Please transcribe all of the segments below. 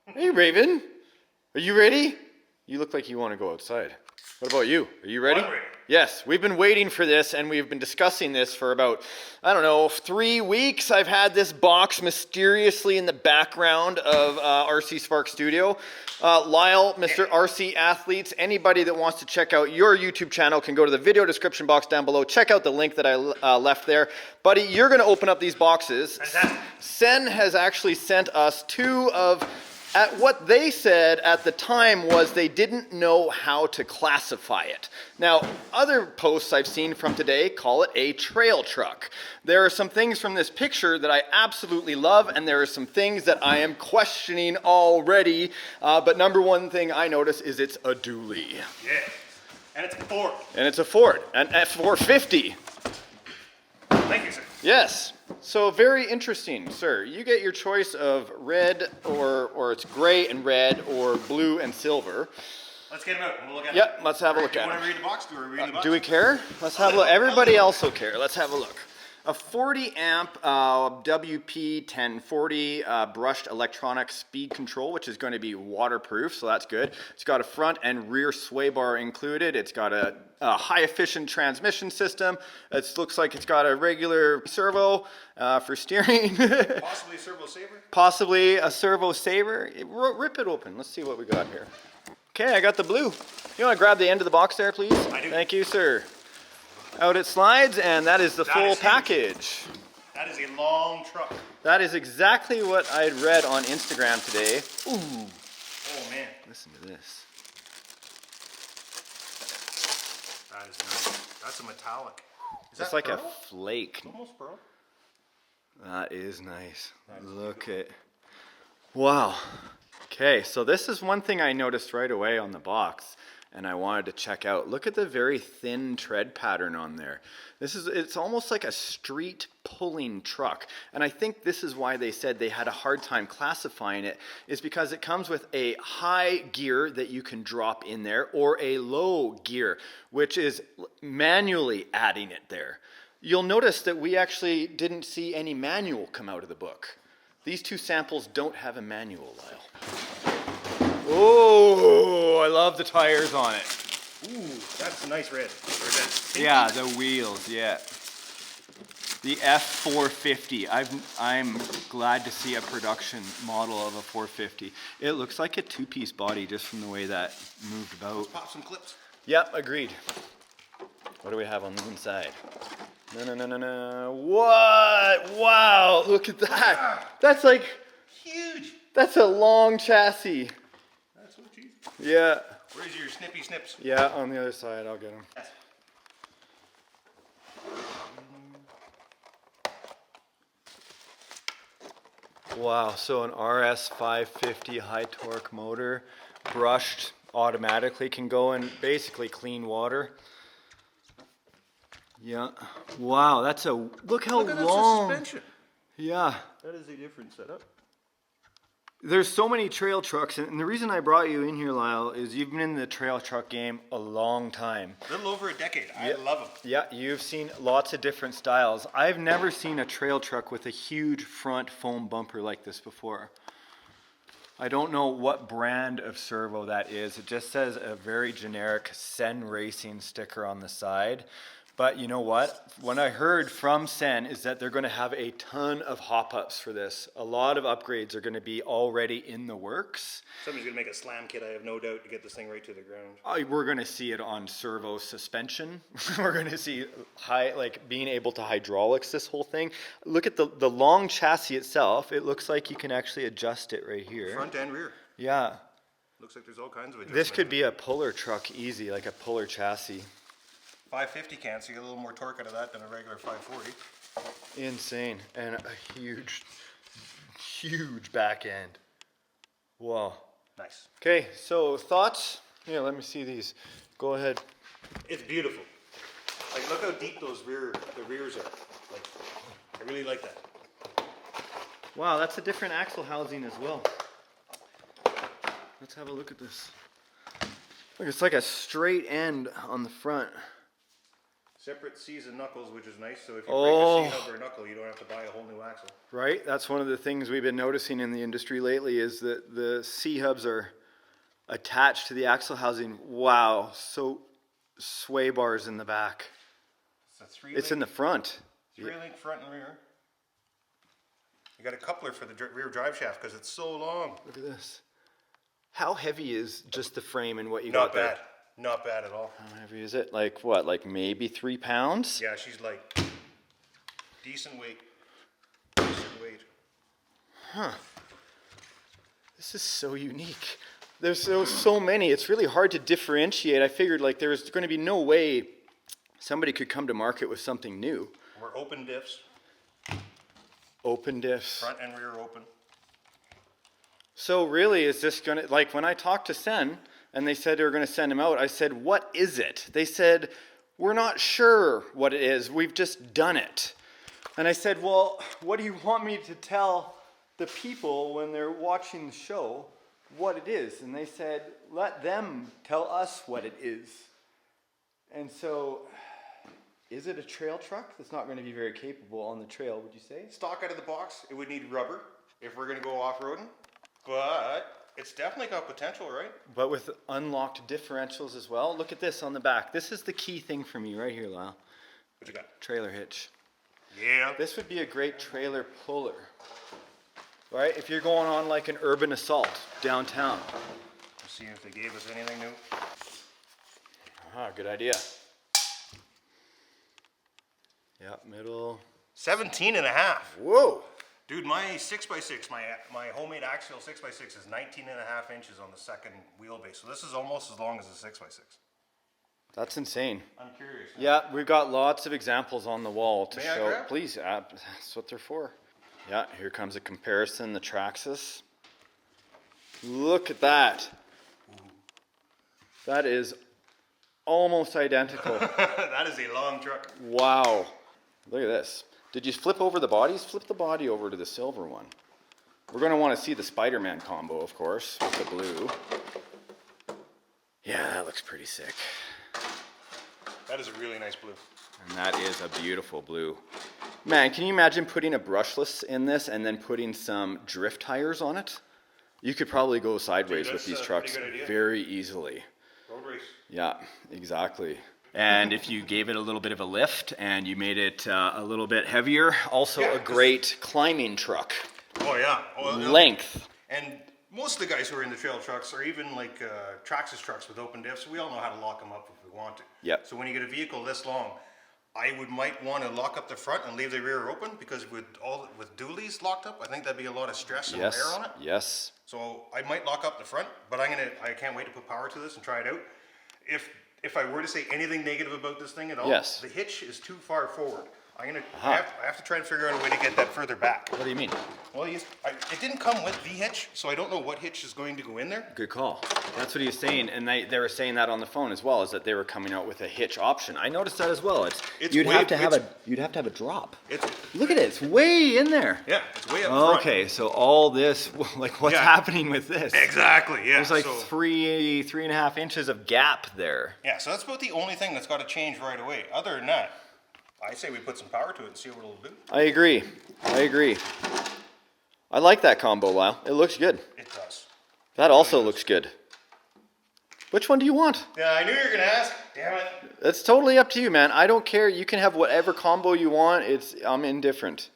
Hey, Raven. Are you ready? You look like you want to go outside. What about you? Are you ready? I'm ready. Yes, we've been waiting for this, and we've been discussing this for about, I don't know, 3 weeks. I've had this box mysteriously in the background of RC Spark Studio. Lyle, Mr. RC Athletes, anybody that wants to check out your YouTube channel can go to the video description box down below. Check out the link that I left there. Buddy, you're going to open up these boxes. Fantastic. CEN has actually sent us two of... what they said at the time was they didn't know how to classify it. Now, other posts I've seen from today call it a trail truck. There are some things from this picture that I absolutely love, and there are some things that I am questioning already. But number one thing I notice is it's a dually. Yeah. And it's a Ford. And it's a Ford, an F450. Thank you, sir. Yes. So very interesting, sir. You get your choice of red or it's gray and red or blue and silver. Let's get him out and we'll look at Yep, let's have a look it. at You want it. to read the box? Do we read the box? Do we care? Let's have a look. Everybody else will care. Let's have a look. A 40 amp WP 1040 brushed electronic speed control, which is going to be waterproof, so that's good. It's got a front and rear sway bar included. It's got a high efficient transmission system. It looks like it's got a regular servo for steering. Possibly a servo saver? Possibly a servo saver. Rip it open. Let's see what we got here. Okay, I got the blue. You want to grab the end of the box there, please? I do. Thank you, sir. Out it slides, and that is the full is huge. package. That is a long truck. That is exactly what I had read on Instagram today. Ooh, Oh, man. listen to this. That is nice. That's a metallic. Is It's that like pearl? a flake. Almost pearl. That is nice. Look at, wow. Okay, so this is one thing I noticed right away on the box, and I wanted to check out. Look at the very thin tread pattern on there. It's almost like a street pulling truck. And I think this is why they said they had a hard time classifying it, is because it comes with a high gear that you can drop in there or a low gear, which is manually adding it there. You'll notice that we actually didn't see any manual come out of the book. These two samples don't have a manual, Lyle. Oh, I love the tires on it. Ooh, that's a nice red. Yeah, the wheels, yeah. The F450. I'm glad to see a production model of a 450. It looks like a two-piece body just from the way that moved about. Pop some clips. Yep, agreed. What do we have on the inside? No. What? Wow, look at that. That's like, Huge. that's a long chassis. That's so cheesy. Yeah. Where's your snippy snips? Yeah, on the other side, I'll get them. Yes. Wow, so an RS 550 high torque motor, brushed automatically, can go in basically clean water. Yeah. Wow, that's a, look how Look at that long. suspension. Yeah. That is a different setup. There's so many trail trucks, and the reason I brought you in here, Lyle, is you've been in the trail truck game a long time. A little over a decade. I love them. Yeah, you've seen lots of different styles. I've never seen a trail truck with a huge front foam bumper like this before. I don't know what brand of servo that is. It just says a very generic CEN Racing sticker on the side. But you know what? What I heard from CEN is that they're going to have a ton of hop-ups for this. A lot of upgrades are going to be already in the works. Somebody's going to make a slam kit, I have no doubt, to get this thing right to the ground. We're going to see it on servo suspension. We're going to see being able to hydraulics this whole thing. Look at the long chassis itself. It looks like you can actually adjust it right here. Front and rear. Yeah. Looks like there's all kinds of adjustments. This could be a puller truck easy, like a puller chassis. 550 can, so you get a little more torque out of that than a regular 540. Insane. And a huge back end. Wow. Nice. Okay, so thoughts? Yeah, let me see these. Go ahead. It's beautiful. Like, look how deep the rears are. Like, I really like that. Wow, that's a different axle housing as well. Let's have a look at this. Look, it's like a straight end on the front. Separate C's and knuckles, which is nice. So if you Oh. break a C hub or a knuckle, you don't have to buy a whole new axle. Right? That's one of the things we've been noticing in the industry lately is that the C-hubs are attached to the axle housing. Wow. So sway bars in the back. It's in the front. 3-link front and rear. You got a coupler for the rear drive shaft because it's so long. Look at this. How heavy is just the frame and what you Not got there? bad. Not bad at all. How heavy is it? Like what? Like maybe 3 pounds? Yeah, she's like decent weight. Decent weight. Huh. This is so unique. There's so many. It's really hard to differentiate. I figured like there's going to be no way somebody could come to market with something new. We're open diffs. Open diffs. Front and rear open. So really, is this going to, like when I talked to CEN and they said they were going to send them out, I said, what is it? They said, we're not sure what it is. We've just done it. And I said, well, what do you want me to tell the people when they're watching the show what it is? And they said, let them tell us what it is. And so, is it a trail truck that's not going to be very capable on the trail, would you say? Stock out of the box, it would need rubber if we're going to go off-roading. But it's definitely got potential, right? But with unlocked differentials as well. Look at this on the back. This is the key thing for me right here, Lyle. What you got? Trailer hitch. Yeah. This would be a great trailer puller. Right? If you're going on like an urban assault downtown. Let's see if they gave us anything new. Ah, good idea. Yeah, middle. 17 and a half. Whoa! Dude, my 6x6, my homemade axial 6x6 is 19 and a half inches on the second wheelbase. So this is almost as long as a 6x6. That's insane. I'm curious. Yeah, we've got lots of examples on the wall to May I show. grab? Please, that's what they're for. Yeah, here comes a comparison, the Traxxas. Look at that. That is almost identical. That is a long truck. Wow. Look at this. Did you flip over the bodies? Flip the body over to the silver one. We're going to want to see the Spider-Man combo, of course, with the blue. Yeah, that looks pretty sick. That is a really nice blue. And that is a beautiful blue. Man, can you imagine putting a brushless in this and then putting some drift tires on it? You could probably go sideways Dude, with these that's a trucks pretty good idea. very easily. Road race. Yeah, exactly. And if you gave it a little bit of a lift and you made it a little bit heavier, also Yeah, a great climbing truck. Oh, yeah. Oh, Length. And most of the guys who are in the trail trucks or even like Traxxas trucks with open diffs, we all know how to lock them up if we want to. Yep. So when you get a vehicle this long, might want to lock up the front and leave the rear open because with dualies locked up, I think that'd be a lot of stress and Yes, wear on it. yes. So I might lock up the front, but I can't wait to put power to this and try it out. If I were to say anything negative about this thing at all, Yes. the hitch is too far forward. I have to try and figure out a way to get that further back. What do you mean? Well, it didn't come with the hitch, so I don't know what hitch is going to go in there. Good call. That's what he was saying, and they were saying that on the phone as well, is that they were coming out with a hitch option. I noticed that as well. You'd have to have a drop. Look at it. It's way in there. Yeah, it's way up front. Okay, so all this, like what's Yeah. happening with this? Exactly, yeah. There's like 3.5 inches of gap there. Yeah, so that's about the only thing that's got to change right away. Other than that, I say we put some power to it and see what it'll do. I agree. I like that combo, Lyle. It looks good. It does. That also looks good. Which one do you want? Yeah, I knew you were going to ask. Damn it. It's totally up to you, man. I don't care. You can have whatever combo you want. I'm indifferent.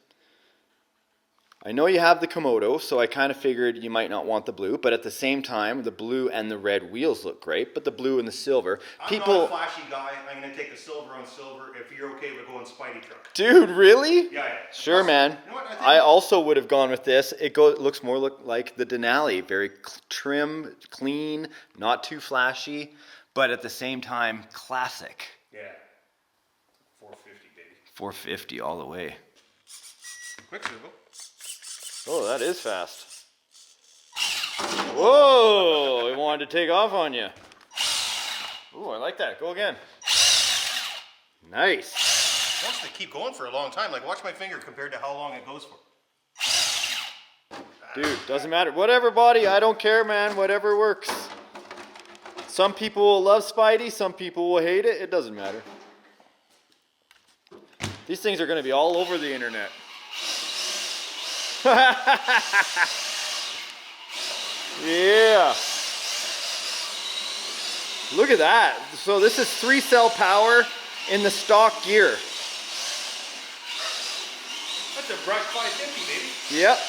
I know you have the Komodo, so I kind of figured you might not want the blue, but at the same time, the blue and the red wheels look great, but the blue and the silver, I'm not a flashy guy. I'm going to take the silver on silver if you're okay with going Spidey truck. Dude, really? Yeah. Sure, man. You know what, I also would have gone with this. It looks more like the Denali, very trim, clean, not too flashy, but at the same time, classic. Yeah. 450, baby. 450 all the way. Quick swivel. Oh, that is fast. Whoa, it wanted to take off on you. Ooh, I like that. Go again. Nice. It wants to keep going for a long time. Like, watch my finger compared to how long it goes for. Dude, doesn't matter. Whatever body, I don't care, man. Whatever works. Some people will love Spidey, some people will hate it. It doesn't matter. These things are going to be all over the internet. Yeah. Look at that. So this is 3-cell power in the stock gear. That's a brush 550, baby. Yep.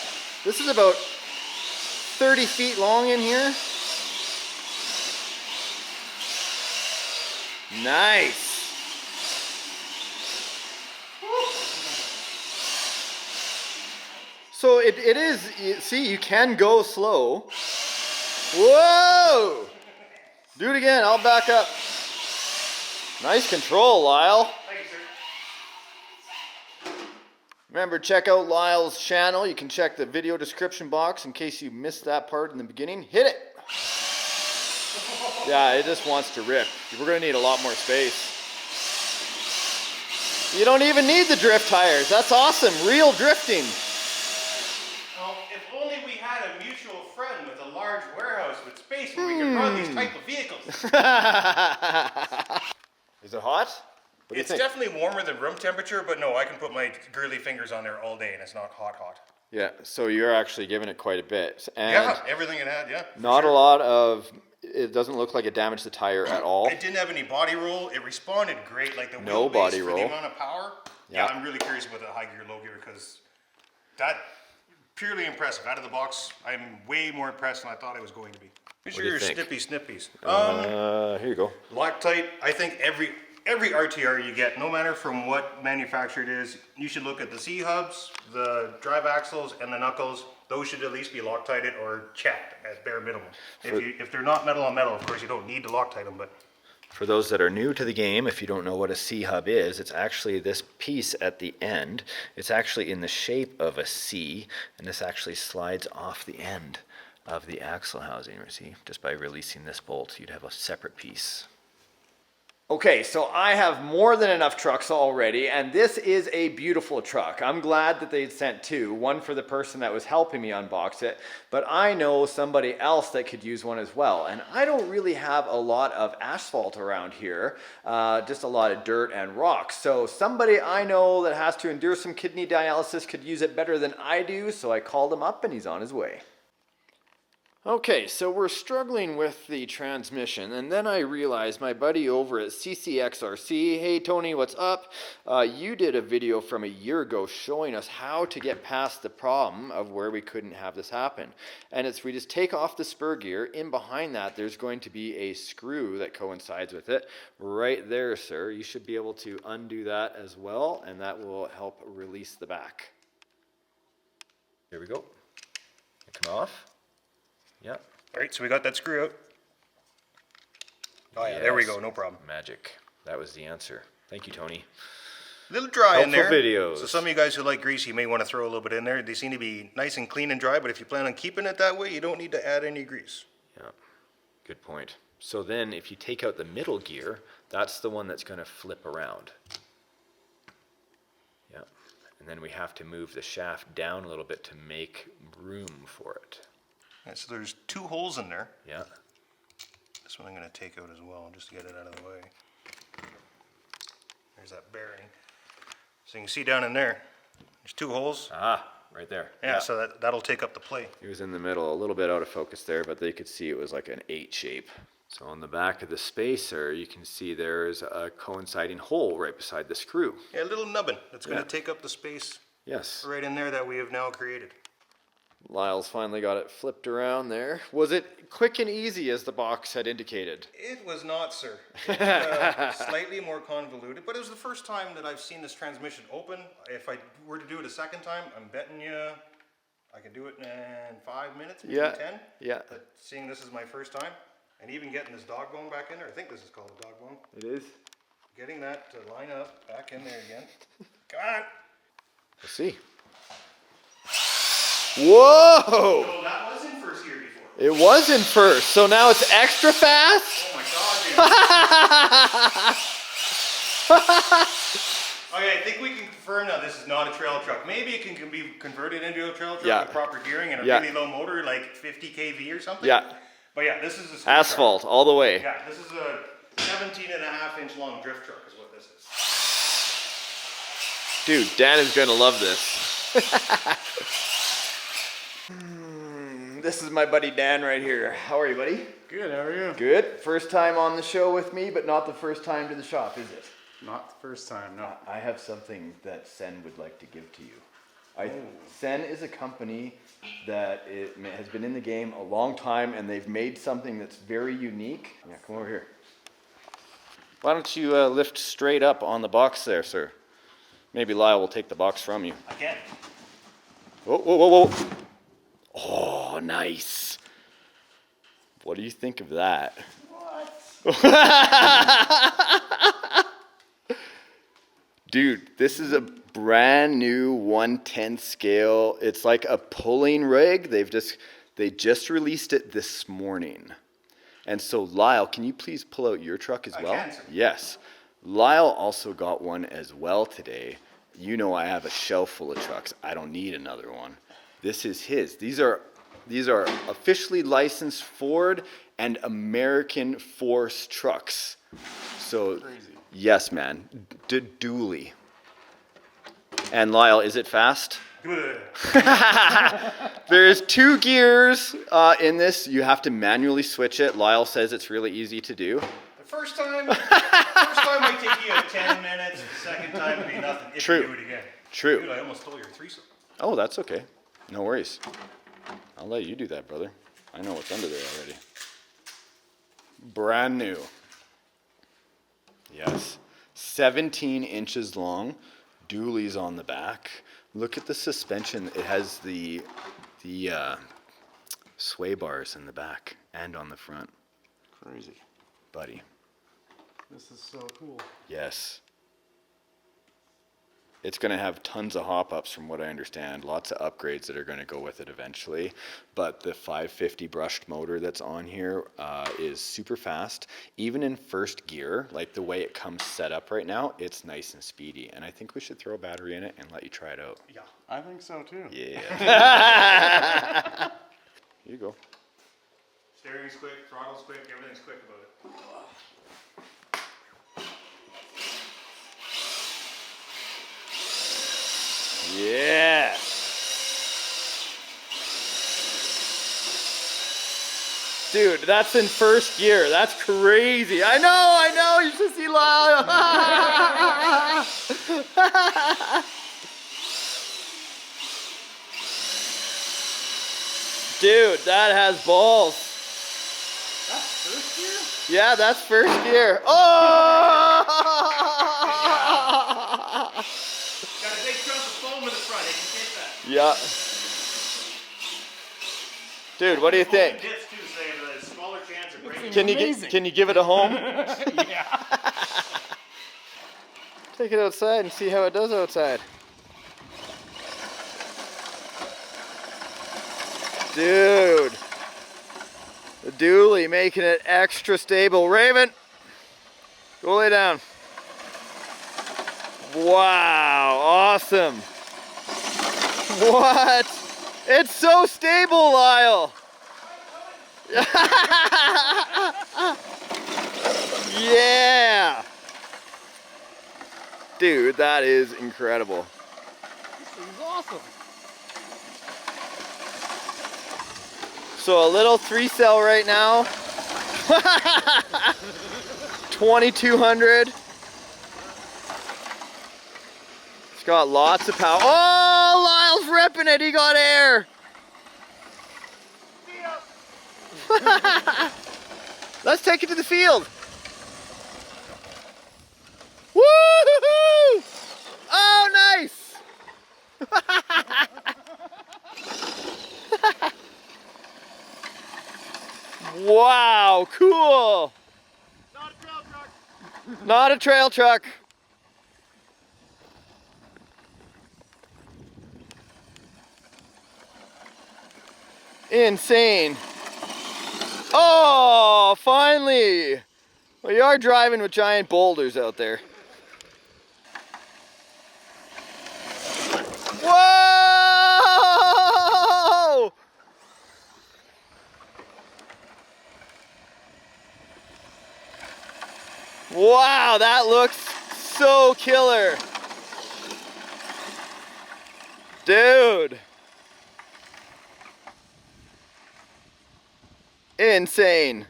This is about 30 feet long in here. Nice. So it is, see, you can go slow. Whoa! Do it again, I'll back up. Nice control, Lyle. Thank you, sir. Remember, check out Lyle's channel. You can check the video description box in case you missed that part in the beginning. Hit it! Yeah, it just wants to rip. We're going to need a lot more space. You don't even need the drift tires. That's awesome. Real drifting. Well, if only we had a mutual friend with a large warehouse with space where we could run these type of vehicles. Is it hot? It's definitely warmer than room temperature, but no, I can put my girly fingers on there all day and it's not hot. Yeah, so you're actually giving it quite a bit. And yeah, everything it had, yeah. Not a lot of, it doesn't look like it damaged the tire at all. It didn't have any body roll. It responded great, like the No wheelbase body for roll. the amount of power. Yeah. I'm really curious about the high gear, low gear, because that, purely impressive. Out of the box, I'm way more impressed than I thought I was going to be. Here's What do you your think? snippies. Here you go. Loctite, I think every RTR you get, no matter from what manufacturer it is, you should look at the C-hubs, the drive axles, and the knuckles. Those should at least be Loctited or chapped at bare minimum. If they're not metal on metal, of course you don't need to Loctite them, but... For those that are new to the game, if you don't know what a C-hub is, it's actually this piece at the end. It's actually in the shape of a C, and this actually slides off the end of the axle housing. See, just by releasing this bolt, you'd have a separate piece. Okay, so I have more than enough trucks already, and this is a beautiful truck. I'm glad that they had sent two, one for the person that was helping me unbox it, but I know somebody else that could use one as well. And I don't really have a lot of asphalt around here, just a lot of dirt and rocks. So somebody I know that has to endure some kidney dialysis could use it better than I do, so I called him up and he's on his way. Okay, so we're struggling with the transmission, and then I realized my buddy over at CCXRC, hey Tony, what's up? You did a video from a year ago showing us how to get past the problem of where we couldn't have this happen. And it's we just take off the spur gear, in behind that there's going to be a screw that coincides with it. Right there, sir. You should be able to undo that as well, and that will help release the back. Here we go. Come off. Yeah. All right, so we got that screw out. Oh yeah, there we go, no problem. Magic. That was the answer. Thank you, Tony. A little dry in there. Videos. So some of you guys who like grease, you may want to throw a little bit in there. They seem to be nice and clean and dry, but if you plan on keeping it that way, you don't need to add any grease. Yeah, good point. So then if you take out the middle gear, that's the one that's going to flip around. Yeah, and then we have to move the shaft down a little bit to make room for it. Yeah, so there's two holes in there. Yeah. This one I'm going to take out as well, just to get it out of the way. There's that bearing. So you can see down in there, there's two holes. Ah, right there. Yeah, so that'll take up the plate. It was in the middle, a little bit out of focus there, but they could see it was like an 8 shape. So on the back of the spacer, you can see there's a coinciding hole right beside the screw. Yeah, a little nubbin that's going to take up the space Yes. right in there that we have now created. Lyle's finally got it flipped around there. Was it quick and easy as the box had indicated? It was not, sir. It was, slightly more convoluted, but it was the first time that I've seen this transmission open. If I were to do it a second time, I'm betting you I could do it in 5 minutes, maybe 10. Yeah. But seeing this is my first time, and even getting this dog bone back in there, I think this is called a dog bone. It is. Getting that to line up back in there again. Come on. Let's see. Whoa! So that was in first gear before. It was in first, so now it's extra fast? Oh my God, okay, I think we can confirm now this is not a trail truck. Maybe it can be converted into a trail truck with proper gearing and a really low motor, like 50 kV or something. Yeah. But yeah, this is a asphalt truck. all the way. Yeah, this is a 17.5-inch long drift truck is what this is. Dude, Dan is gonna love this. This is my buddy Dan right here. How are you, buddy? Good, how are you? Good. First time on the show with me, but not the first time to the shop, is it? Not the first time, no. I have something that CEN would like to give to you. CEN is a company that has been in the game a long time, and they've made something that's very unique. Yeah, come over here. Why don't you lift straight up on the box there, sir? Maybe Lyle will take the box from you. I can. Whoa, whoa, whoa, whoa. Oh, nice. What do you think of that? What? Dude, this is a brand new 1/10 scale. It's like a pulling rig. They just released it this morning. And so Lyle, can you please pull out your truck as well? I can, sir. Yes. Lyle also got one as well today. You know I have a shelf full of trucks. I don't need another one. This is his. These are officially licensed Ford and American Force trucks. So Crazy. yes, man. Dually. And Lyle, is it fast? Good. There's 2 gears in this. You have to manually switch it. Lyle says it's really easy to do. The first time might take you 10 minutes. The second time would be nothing if True. you do it again. True. Dude, I almost stole your threesome. Oh, that's okay. No worries. I'll let you do that, brother. I know what's under there already. Brand new. Yes. 17 inches long. Dualies on the back. Look at the suspension. It has the sway bars in the back and on the front. Crazy. Buddy. This is so cool. Yes. It's going to have tons of hop-ups from what I understand. Lots of upgrades that are going to go with it eventually. But the 550 brushed motor that's on here is super fast. Even in first gear, like the way it comes set up right now, it's nice and speedy. And I think we should throw a battery in it and let you try it out. Yeah. I think so too. Yeah. Here you go. Steering's quick, throttle's quick, everything's quick about it. Yeah. Dude, that's in first gear. That's crazy. I know. You should see Lyle. Dude, that has balls. That's first gear? Yeah, that's first gear. Oh! Got a big chunk of foam in the front. It can take that. Yeah. Dude, what do you think? Dips too, so they have a smaller chance of breaking. Can you give it a home? Yeah. Take it outside and see how it does outside. Dude. The dually making it extra stable. Raven, go lay down. Wow, awesome. What? It's so stable, Lyle. Yeah. Dude, that is incredible. This thing's awesome. So a little 3-cell right now. 2200. It's got lots of power. Oh, Lyle's ripping it. He got air. Let's take it to the field. Woo-hoo-hoo! Oh, nice. Wow, cool. Not a trail truck. Not a trail truck. Insane. Oh, finally. Well, you are driving with giant boulders out there. Whoa! Wow, that looks so killer. Dude. Insane.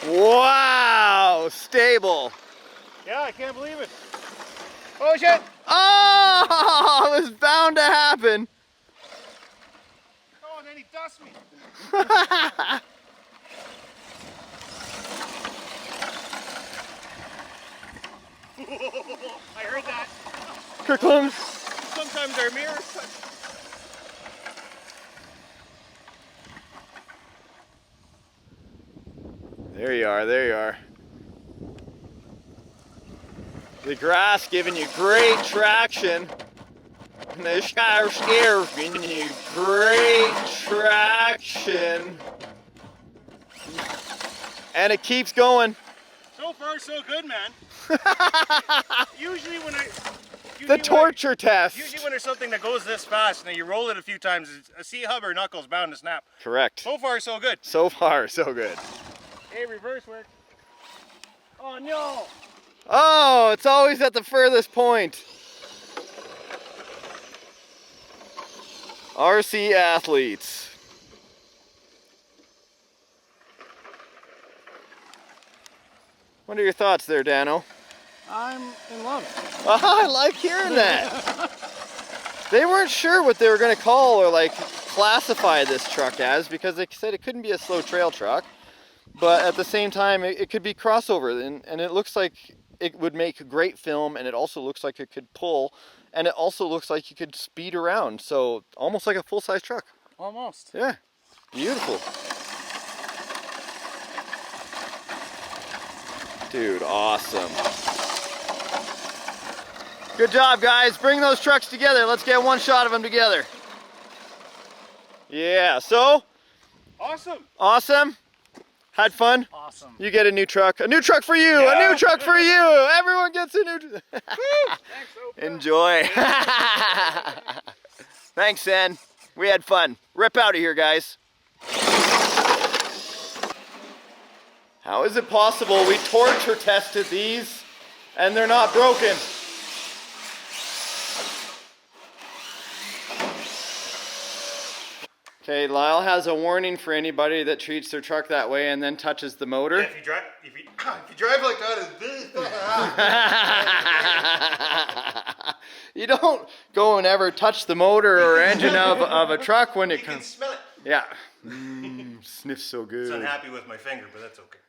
Wow, stable. Yeah, I can't believe it. Oh shit! Oh, it was bound to happen. Oh, and then he dusts me. I heard that. Kirkland. Sometimes our mirrors touch. There you are, there you are. The grass giving you great traction. And the shower scare giving you great traction. And it keeps going. So far, so good, man. Usually when I... The torture test. Usually when there's something that goes this fast and then you roll it a few times, a C-hub or knuckle's bound to snap. Correct. So far, so good. So far, so good. Hey, reverse work. Oh no! Oh, it's always at the furthest point. RC athletes. What are your thoughts there, Dano? I'm in love. I like hearing that. They weren't sure what they were going to call or like classify this truck as, because they said it couldn't be a slow trail truck, but at the same time it could be crossover, and it looks like it would make great film, and it also looks like it could pull, and it also looks like you could speed around, so almost like a full-size truck. Almost. Yeah, beautiful. Dude, awesome. Good job, guys. Bring those trucks together. Let's get one shot of them together. Yeah, so? Awesome. Awesome? Had fun? Awesome. You get a new truck. A new truck for you. Yeah. A new truck for you. Everyone gets a new... Thanks, Oprah. Enjoy. Thanks, Sen. We had fun. Rip out of here, guys. How is it possible we torture tested these and they're not broken? Okay, Lyle has a warning for anybody that treats their truck that way and then touches the motor. If you drive like that, You don't go and ever touch the motor or engine of a truck when it you can comes. smell it. Yeah. Sniffs so good. I'm unhappy with my finger, but that's okay.